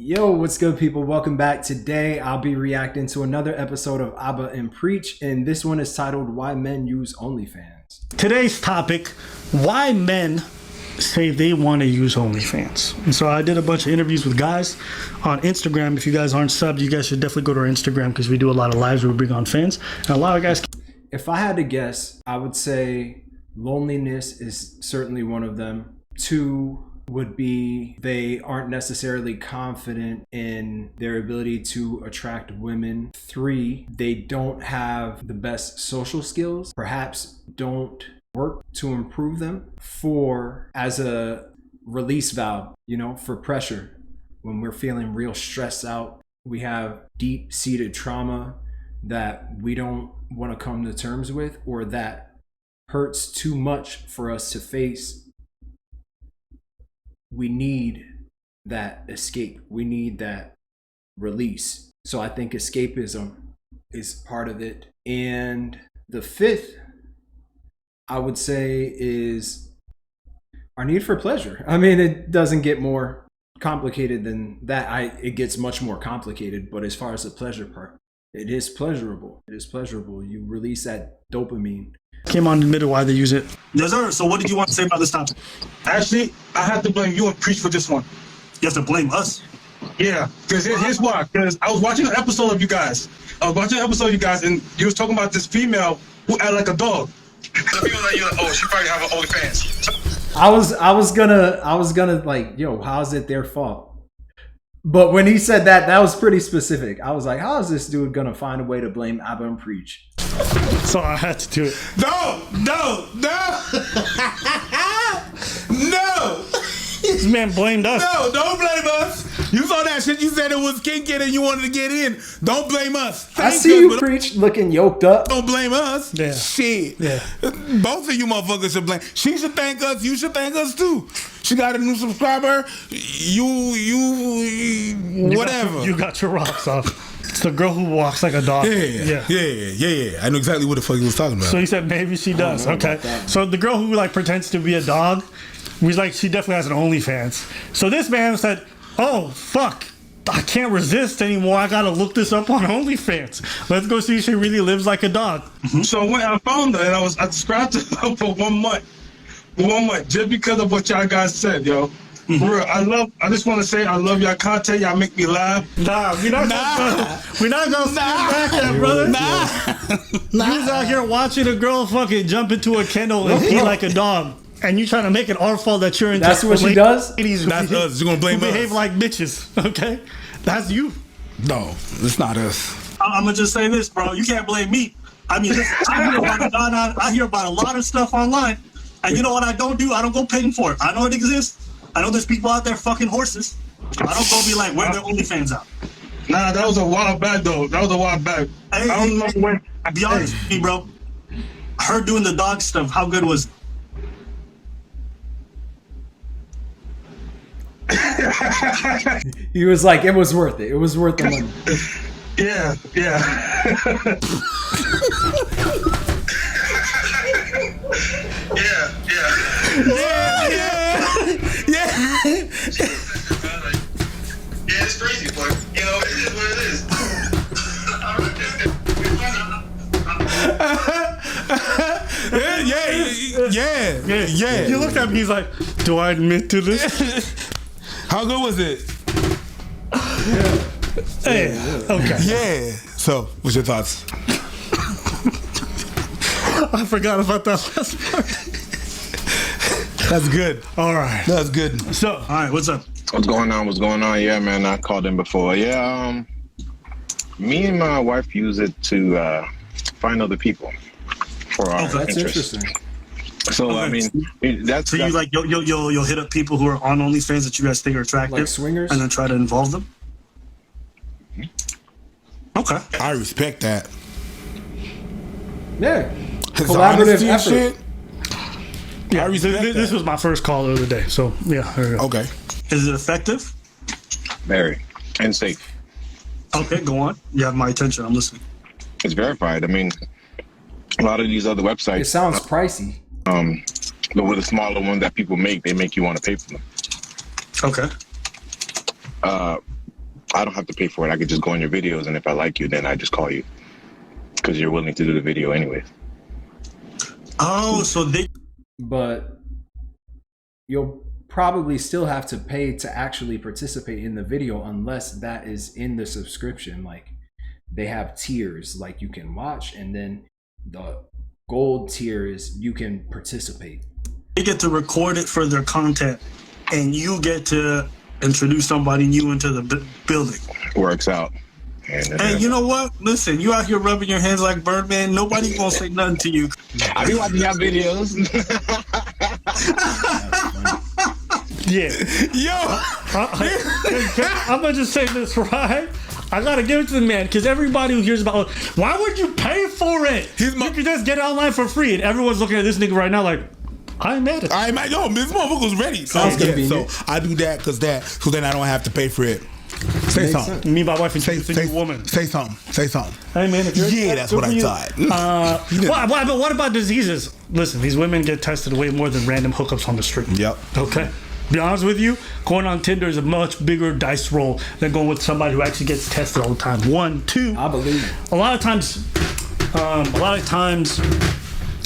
Yo, what's good, people? Welcome back. Today, I'll be reacting to another episode of Abba and Preach, and this one is titled Why Men Use OnlyFans. Today's topic, why men say they want to use OnlyFans. And so I did a bunch of interviews with guys on Instagram. If you guys aren't subbed, you guys should definitely go to our Instagram because we do a lot of lives where we bring on fans. And a lot of guys... If I had to guess, I would say loneliness is certainly one of them. 2 would be they aren't necessarily confident in their ability to attract women. 3, they don't have the best social skills, perhaps don't work to improve them. 4, as a release valve, for pressure. When we're feeling real stressed out, we have deep-seated trauma that we don't want to come to terms with, or that hurts too much for us to face. We need that escape. We need that release. So I think escapism is part of it. And the 5th, I would say, is our need for pleasure. I mean, it doesn't get more complicated than that. It gets much more complicated, but as far as the pleasure part, it is pleasurable. It is pleasurable. You release that dopamine. Came on in the middle why they use it. Yes, sir. So what did you want to say about this topic? Actually, I have to blame you and Preach for this one. You have to blame us. Yeah, because here's why. Because I was watching an episode of you guys. And you was talking about this female who acted like a dog. The people that you're like, oh, she probably have an OnlyFans. I was gonna like, yo, how's it their fault? But when he said that was pretty specific. I was like, how is this dude gonna find a way to blame Abba and Preach? So I had to do it. No. This man blamed us. No, don't blame us. You saw that shit. You said it was kinky and you wanted to get in. Don't blame us. I see you, Preach, looking yoked up. Don't blame us. Yeah. Shit. Yeah. Both of you motherfuckers should blame. She should thank us. You should thank us too. She got a new subscriber. Whatever. You got your rocks off. It's the girl who walks like a dog. Yeah. I know exactly what the fuck he was talking about. So he said maybe she does. Okay. So the girl who pretends to be a dog, was like, she definitely has an OnlyFans. So this man said, oh fuck, I can't resist anymore. I gotta look this up on OnlyFans. Let's go see if she really lives like a dog. So when I found her and I subscribed to her for 1 month. 1 month, just because of what y'all guys said, yo. Real, I just want to say I love y'all content. Y'all make me laugh. Nah, we're not gonna stand back that, brother. You was out here watching a girl fucking jump into a kennel and be like a dog. And you trying to make it our fault that you're into. That's what she does? That's us. You're gonna blame us. Behave like bitches, okay? That's you. No, it's not us. I'm gonna just say this, bro. You can't blame me. I mean, I hear about a lot of stuff online, and you know what I don't do? I don't go paying for it. I know it exists. I know there's people out there fucking horses. I don't go be like, where their OnlyFans out? Nah, that was a while back, though. That was a while back. Hey, I don't know when. Be honest with me, bro. Her doing the dog stuff, how good was it? He was like, it was worth it. It was worth the money. Yeah. Yeah, it's crazy, but it is what it is. Yeah. He looked at me, he's like, do I admit to this? How good was it? Hey, okay. Yeah. So, what's your thoughts? I forgot about that last part. That's good. All right. That's good. So, All right, what's up? What's going on? Yeah, man, I called in before. Yeah, me and my wife use it to find other people for our That's interests. interesting. So I mean, that's So you like you'll hit up people who are on OnlyFans that you guys think are attractive, Like swingers? and then try to involve them. Okay. I respect that. Yeah. His Collaborative honesty and effort. shit. yeah, I respect this that. was my first call of the day. So, yeah, there you go. Okay. Is it effective? very and safe. Okay, go on. You have my attention. I'm listening. It's verified. I mean, a lot of these other It websites, sounds pricey. with the smaller ones that people make, they make you want to pay for them. Okay. I don't have to pay for it. I could just go on your videos, and if I like you, then I just call you because you're willing to do the video anyways. Oh, so they. But you'll probably still have to pay to actually participate in the video unless that is in the subscription. Like they have tiers, like you can watch, and then the gold tier is you can participate. They get to record it for their content, and you get to introduce somebody new into the building. Works out. And you know what? Listen, you out here rubbing your hands like Birdman. Nobody gonna say nothing to you. I be watching your videos. Yeah. I'm gonna just say this, right? I gotta give it to the man, because everybody who hears about, why would you pay for it? You could just get it online for free, and everyone's looking at this nigga right now like, I ain't mad at it. Yo, this motherfucker's ready. So I do that because so then I don't have to pay for it. Say something. Me, my wife, and say a new woman. Say something. Hey man, if you're that's what I thought. But what about diseases? Listen, these women get tested way more than random hookups on the street. Yep. Okay. Be honest with you, going on Tinder is a much bigger dice roll than going with somebody who actually gets tested all the time. 1, 2. I believe. A lot of times,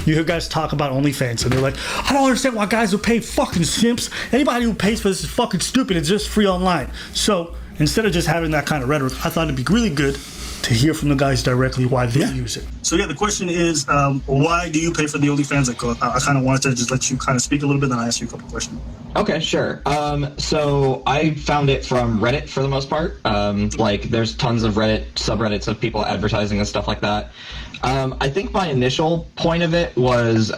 you hear guys talk about OnlyFans, and they're like, I don't understand why guys would pay fucking simps. Anybody who pays for this is fucking stupid. It's just free online. So instead of just having that kind of rhetoric, I thought it'd be really good to hear from the guys directly why they use it. So the question is, why do you pay for the OnlyFans? Like, I kind of wanted to just let you kind of speak a little bit, then I ask you a couple questions. Okay, sure. So I found it from Reddit for the most part. Like, there's tons of Reddit subreddits of people advertising and stuff like that. I think my initial point of it was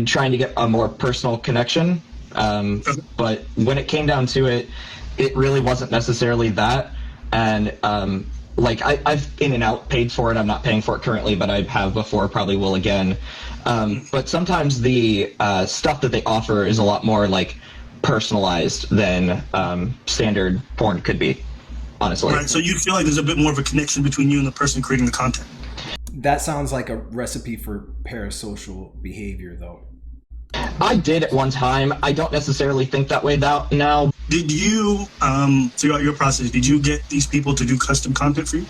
trying to get a more personal connection. But when it came down to it, it really wasn't necessarily that. And like I've in and out paid for it. I'm not paying for it currently, but I have before, probably will again. But sometimes the stuff that they offer is a lot more like personalized than standard porn could be, honestly. Right, so you feel like there's a bit more of a connection between you and the person creating the content. That sounds like a recipe for parasocial behavior, though. I did at one time. I don't necessarily think that way now. Did you, throughout your process, did you get these people to do custom content for you?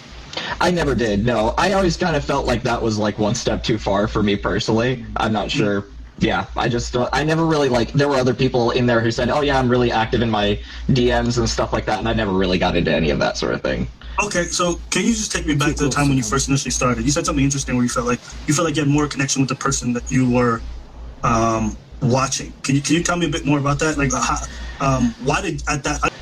I never did, no. I always kind of felt like that was like one step too far for me personally. I'm not sure. Yeah, I never really there were other people in there who said, oh yeah, I'm really active in my DMs and stuff like that, and I never really got into any of that sort of thing. Okay, so can you just take me back to the time when you first initially started? You said something interesting where you felt like you had more connection with the person that you were watching. Can you tell me a bit more about that? Like, why did at that?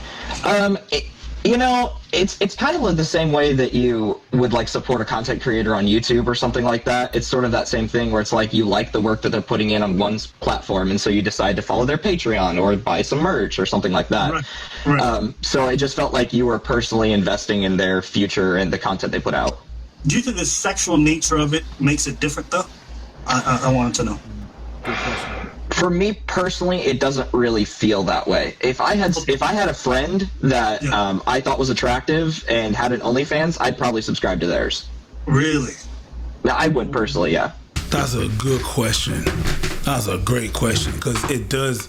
It's kind of the same way that you would like support a content creator on YouTube or something like that. It's sort of that same thing where it's like you like the work that they're putting in on one platform, and so you decide to follow their Patreon or buy some merch or something like that. Right. So it just felt like you were personally investing in their future and the content they put out. Do you think the sexual nature of it makes it different, though? I wanted to know. Good question. For me personally, it doesn't really feel that way. If I had a friend that I thought was attractive and had an OnlyFans, I'd probably subscribe to theirs. Really? Yeah, I would personally, yeah. That's a good question. That's a great question, because it does.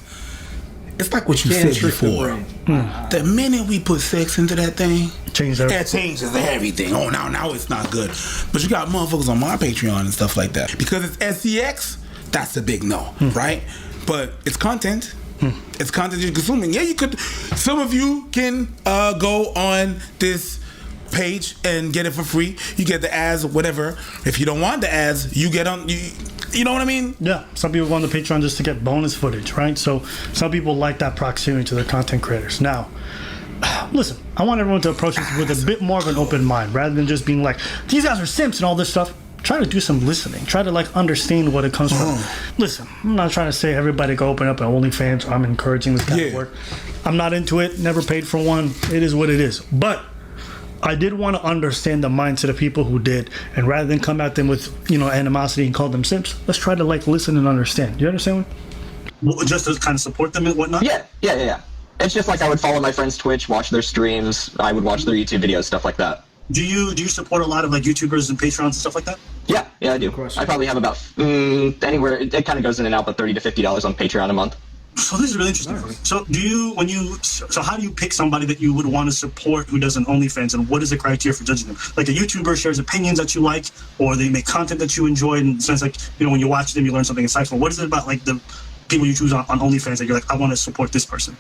It's like what you said before. The minute we put sex into that thing, that changes everything. Oh, now it's not good. But you got motherfuckers on my Patreon and stuff like that. Because it's SCX, that's a big no, right? But it's content. It's content you're consuming. Yeah, you could. Some of you can go on this page and get it for free. You get the ads, whatever. If you don't want the ads, you get on. You know what I mean? Yeah. Some people go on the Patreon just to get bonus footage, right? So some people like that proximity to their content creators. Now, listen, I want everyone to approach this with a bit more of an open mind, rather than just being like, these guys are simps and all this stuff. Try to do some listening. Try to understand what it comes from. Listen, I'm not trying to say everybody go open up an OnlyFans. I'm encouraging this kind of work. I'm not into it. Never paid for one. It is what it is. But I did want to understand the mindset of people who did, and rather than come at them with animosity and call them simps, let's try to listen and understand. Do you understand? Well, just to kind of support them and whatnot. Yeah. It's just like I would follow my friends' Twitch, watch their streams. I would watch their YouTube videos, stuff like that. Do you support a lot of YouTubers and Patreons and stuff like that? Yeah, I do. I probably have about anywhere. It kind of goes in and out, but $30 to $50 on Patreon a month. So this is really interesting. Nice. So how do you pick somebody that you would want to support who does an OnlyFans, and what is the criteria for judging them? Like a YouTuber shares opinions that you like, or they make content that you enjoy, and it's like, when you watch them, you learn something insightful. What is it about like the people you choose on OnlyFans that you're like, I want to support this person?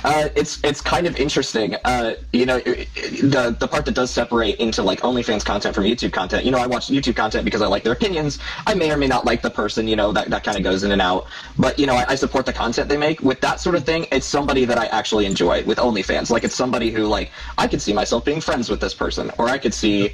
It's kind of interesting. The part that does separate into like OnlyFans content from YouTube content. I watch YouTube content because I like their opinions. I may or may not like the person. That kind of goes in and out. But I support the content they make. With that sort of thing, it's somebody that I actually enjoy. With OnlyFans, like it's somebody who like I could see myself being friends with this person, or I could see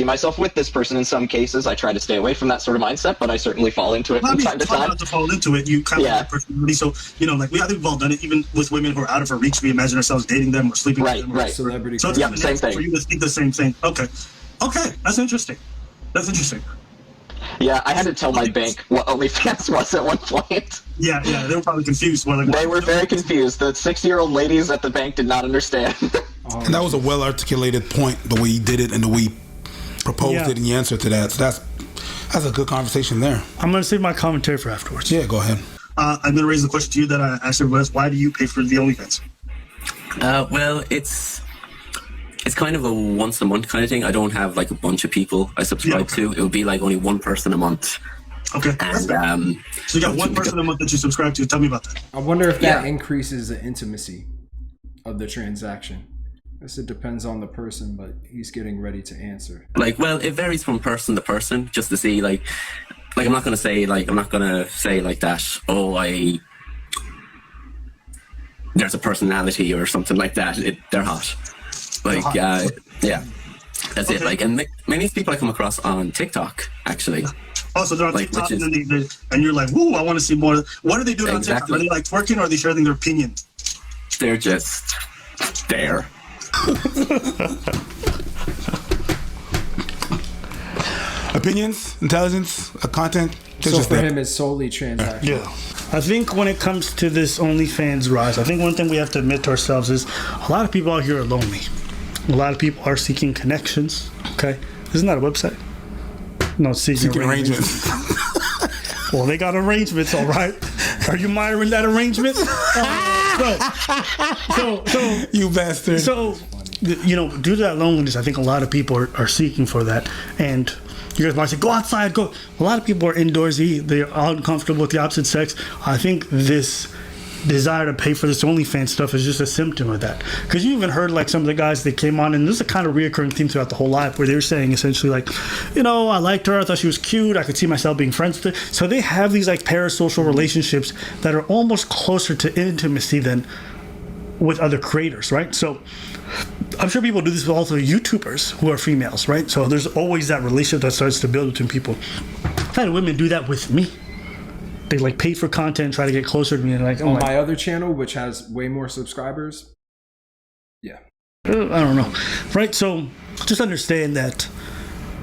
myself with this person in some cases. I try to stay away from that sort of mindset, but I certainly fall into it from time to time. Not to fall into it, you kind of have personality. So, I think we've all done it, even with women who are out of our reach. We imagine ourselves dating them or sleeping with them. Right. Celebrity. So it's the same thing. For you to think the same thing. Okay, that's interesting. Yeah, I had to tell my bank what OnlyFans was at one point. Yeah, they were probably confused. They were very confused. The 60-year-old ladies at the bank did not understand. And that was a well-articulated point, the way he did it and the way he proposed it and the answer to that. So that's a good conversation there. I'm going to save my commentary for afterwards. Yeah, go ahead. I'm going to raise the question to you that I asked everybody else. Why do you pay for the OnlyFans? Well, it's kind of a once a month kind of thing. I don't have like a bunch of people I subscribe to. It would be like only one person a month. Okay. And, so you got one person a month that you subscribe to. Tell me about that. I wonder if that increases the intimacy of the transaction. It depends on the person, but he's getting ready to answer. It varies from person to person, just to see, I'm not gonna say like that. There's a personality or something like that. They're hot. Yeah, that's it. And many people I come across on TikTok actually. Oh, so they're on TikTok, and you're like, "Woo, I want to see more." What are they doing on TikTok? Are they like twerking, or are they sharing their opinion? They're just there. Opinions, intelligence, content. So for him, it's solely transactional. Yeah. I think when it comes to this OnlyFans rise, I think one thing we have to admit to ourselves is a lot of people out here are lonely. A lot of people are seeking connections. Okay, isn't that a website? No, seeking arrangements. Well, they got arrangements, all right. Are you monitoring that arrangement? So you bastard. So, due to that loneliness, I think a lot of people are seeking for that. And you guys might say, go outside, go. A lot of people are indoorsy. They're uncomfortable with the opposite sex. I think this desire to pay for this OnlyFans stuff is just a symptom of that. Because you even heard like some of the guys that came on, and this is a kind of reoccurring theme throughout the whole life, where they were saying essentially like, I liked her, I thought she was cute, I could see myself being friends with her. So they have these like parasocial relationships that are almost closer to intimacy than with other creators, right? So I'm sure people do this with also YouTubers who are females, right? So there's always that relationship that starts to build between people. I've had women do that with me. They like pay for content, try to get closer to me, and like on my other channel, which has way more subscribers. Yeah, I don't know, right? So just understand that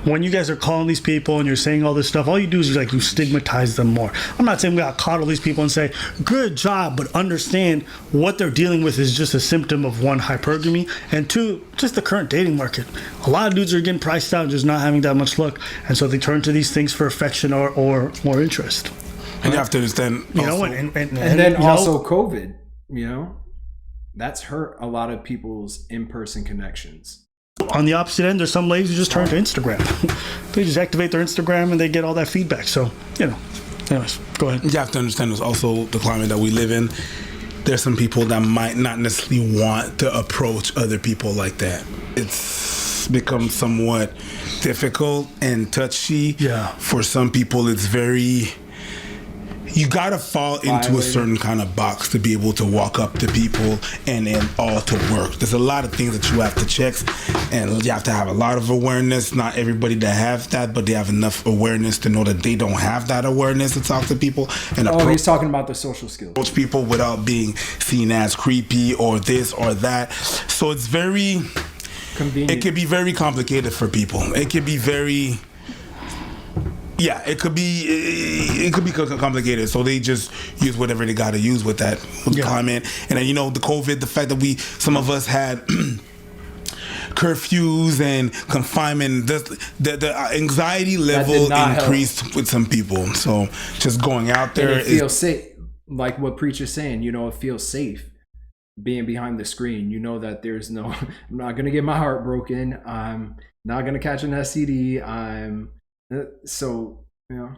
when you guys are calling these people and you're saying all this stuff, all you do is you stigmatize them more. I'm not saying we gotta coddle these people and say good job, but understand what they're dealing with is just a symptom of one, hypergamy, and two, just the current dating market. A lot of dudes are getting priced out, just not having that much luck, and so they turn to these things for affection or more interest. And you have to understand, and then also COVID, that's hurt a lot of people's in-person connections. On the opposite end, there's some ladies who just turn to Instagram. They just activate their Instagram and they get all that feedback. So, anyways, go ahead. You have to understand there's also the climate that we live in. There's some people that might not necessarily want to approach other people like that. It's become somewhat difficult and touchy. Yeah. For some people, it's very... You gotta fall into a certain kind of box to be able to walk up to people and all to work. There's a lot of things that you have to check, and you have to have a lot of awareness. Not everybody that has that, but they have enough awareness to know that they don't have that awareness to talk to people. And he's talking about the social skills. Approach people without being seen as creepy or this or that. So it's very convenient. It can be very complicated for people. It can be very... Yeah, it could be complicated. So they just use whatever they got to use with that comment. And then, the COVID, the fact that some of us had curfews and confinement, the anxiety level increased with some people. So just going out there, they feel safe. like what Preacher's saying, you know, it feels safe being behind the screen. You know that there's no, I'm not going to get my heart broken. I'm not going to catch an STD. So, you know,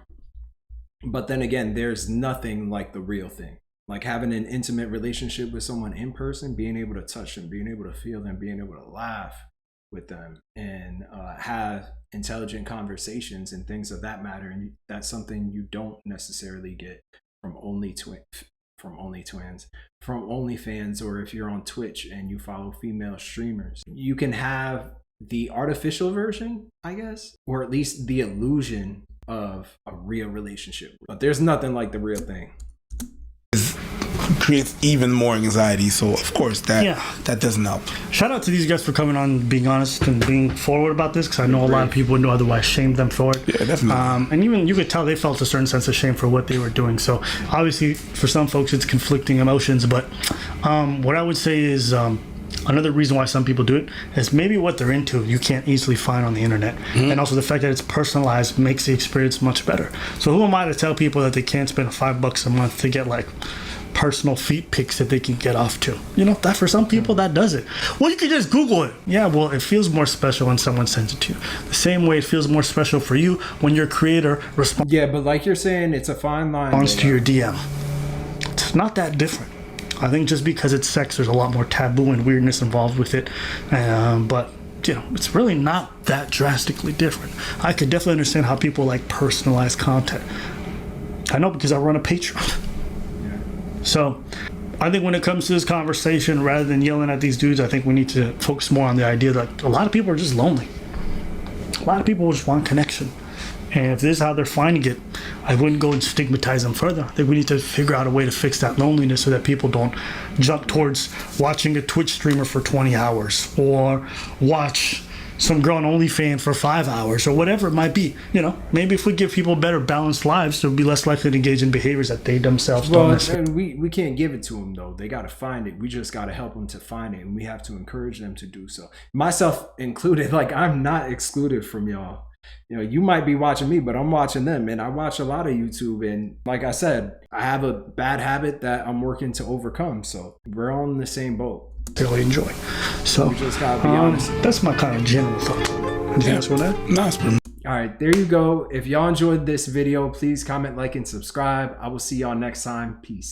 but then again, there's nothing like the real thing. Like having an intimate relationship with someone in person, being able to touch them, being able to feel them, being able to laugh with them, and have intelligent conversations and things of that matter. And that's something you don't necessarily get from OnlyFans, or if you're on Twitch and you follow female streamers. You can have the artificial version, I guess, or at least the illusion of a real relationship, but there's nothing like the real thing. Creates even more anxiety, so of course that doesn't help. Shout out to these guys for coming on, being honest and being forward about this, because I know a lot of people would otherwise shame them for it. Yeah, definitely. And even you could tell they felt a certain sense of shame for what they were doing. So obviously for some folks it's conflicting emotions, but what I would say is another reason why some people do it is maybe what they're into you can't easily find on the internet. And also the fact that it's personalized makes the experience much better. So who am I to tell people that they can't spend $5 a month to get like personal feet pics that they can get off to? You know, that for some people that does it. Well, you could just Google it. Yeah, well, it feels more special when someone sends it to you. The same way it feels more special for you when your creator responds. Yeah, but like you're saying, it's a fine line. Responds to your DM. It's not that different. I think just because it's sex, there's a lot more taboo and weirdness involved with it. But you know, it's really not that drastically different. I could definitely understand how people like personalized content. I know because I run a Patreon. So I think when it comes to this conversation, rather than yelling at these dudes, I think we need to focus more on the idea that a lot of people are just lonely. A lot of people just want connection. And if this is how they're finding it, I wouldn't go and stigmatize them further. I think we need to figure out a way to fix that loneliness so that people don't jump towards watching a Twitch streamer for 20 hours or watch some girl on OnlyFans for 5 hours or whatever it might be. You know, maybe if we give people better balanced lives, they'll be less likely to engage in behaviors that they themselves don't necessarily. We can't give it to them though. They got to find it. We just got to help them to find it, and we have to encourage them to do so. Myself included. Like, I'm not excluded from y'all. You know, you might be watching me, but I'm watching them, and I watch a lot of YouTube. And like I said, I have a bad habit that I'm working to overcome. So we're on the same boat. Really enjoy. So we just gotta be honest. That's my kind of general thought. Anything else on that? No, it's pretty. All right, there you go. If y'all enjoyed this video, please comment, like, and subscribe. I will see y'all next time. Peace.